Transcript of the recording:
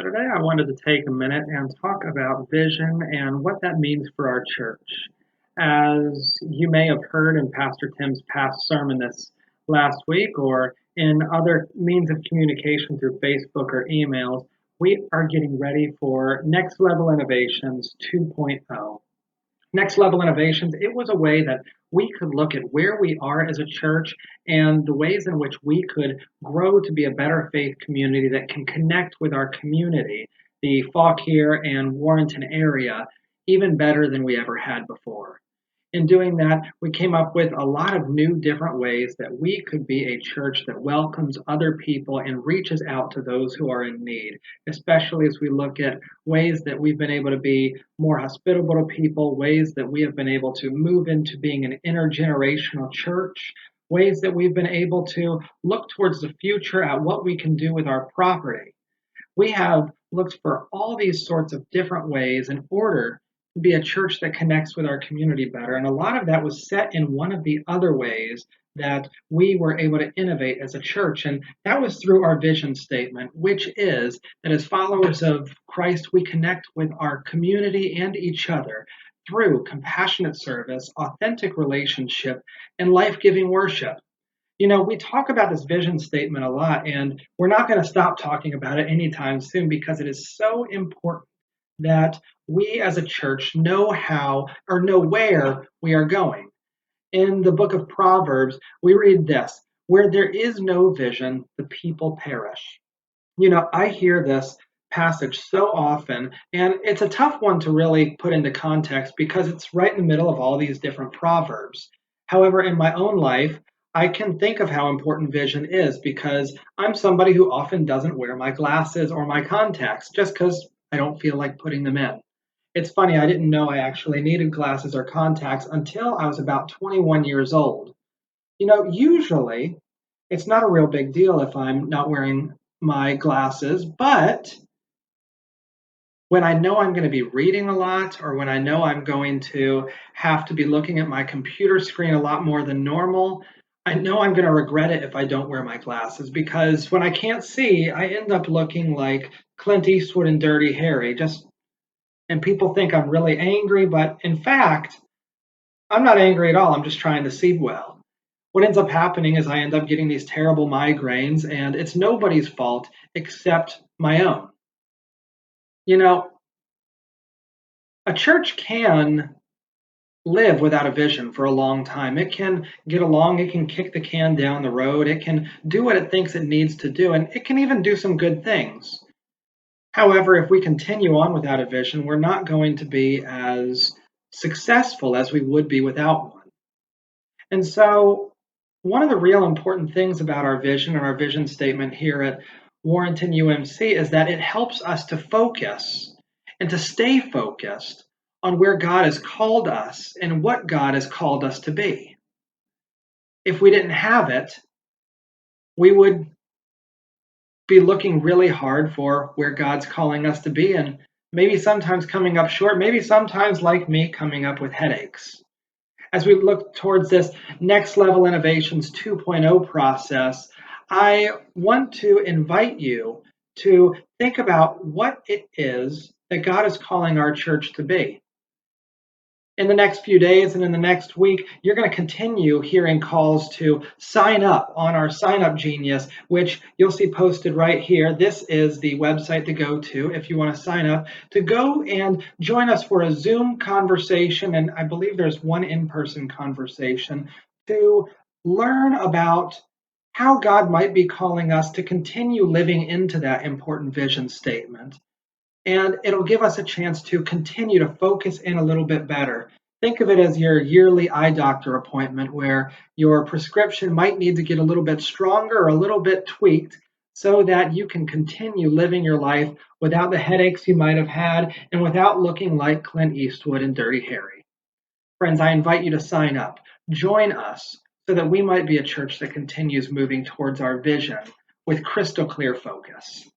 today I wanted to take a minute and talk about vision and what that means for our church. As you may have heard in Pastor Tim's past sermon this last week or in other means of communication through Facebook or emails, we are getting ready for Next Level Innovations 2.0. Next Level Innovations, it was a way that we could look at where we are as a church and the ways in which we could grow to be a better faith community that can connect with our community, the Fauquier and Warrenton area, even better than we ever had before. In doing that, we came up with a lot of new different ways that we could be a church that welcomes other people and reaches out to those who are in need, especially as we look at ways that we've been able to be more hospitable to people, ways that we have been able to move into being an intergenerational church, ways that we've been able to look towards the future at what we can do with our property. We have looked for all these sorts of different ways in order to be a church that connects with our community better. And a lot of that was set in one of the other ways that we were able to innovate as a church. And that was through our vision statement, which is that as followers of Christ, we connect with our community and each other through compassionate service, authentic relationship, and life-giving worship. You know, we talk about this vision statement a lot, and we're not going to stop talking about it anytime soon because it is so important that we as a church know how or know where we are going. In the book of Proverbs, we read this: where there is no vision, the people perish. You know, I hear this passage so often, and it's a tough one to really put into context because it's right in the middle of all these different proverbs. However, in my own life, I can think of how important vision is because I'm somebody who often doesn't wear my glasses or my contacts just because I don't feel like putting them in. It's funny, I didn't know I actually needed glasses or contacts until I was about 21 years old. You know, usually it's not a real big deal if I'm not wearing my glasses, but when I know I'm going to be reading a lot or when I know I'm going to have to be looking at my computer screen a lot more than normal, I know I'm going to regret it if I don't wear my glasses because when I can't see, I end up looking like Clint Eastwood and Dirty Harry. And people think I'm really angry, but in fact, I'm not angry at all. I'm just trying to see well. What ends up happening is I end up getting these terrible migraines, and it's nobody's fault except my own. You know, a church can live without a vision for a long time. It can get along, it can kick the can down the road, it can do what it thinks it needs to do, and it can even do some good things. However, if we continue on without a vision, we're not going to be as successful as we would be without one. And so, one of the real important things about our vision and our vision statement here at Warrenton UMC is that it helps us to focus and to stay focused on where God has called us and what God has called us to be. If we didn't have it, we would be looking really hard for where God's calling us to be and maybe sometimes coming up short, maybe sometimes like me coming up with headaches. As we look towards this Next Level Innovations 2.0 process, I want to invite you to think about what it is that God is calling our church to be. In the next few days and in the next week, you're going to continue hearing calls to sign up on our Sign Up Genius, which you'll see posted right here. This is the website to go to if you want to sign up, to go and join us for a Zoom conversation, and I believe there's one in-person conversation, to learn about how God might be calling us to continue living into that important vision statement. And it'll give us a chance to continue to focus in a little bit better. Think of it as your yearly eye doctor appointment where your prescription might need to get a little bit stronger or a little bit tweaked so that you can continue living your life without the headaches you might have had and without looking like Clint Eastwood and Dirty Harry. Friends, I invite you to sign up. Join us so that we might be a church that continues moving towards our vision with crystal clear focus.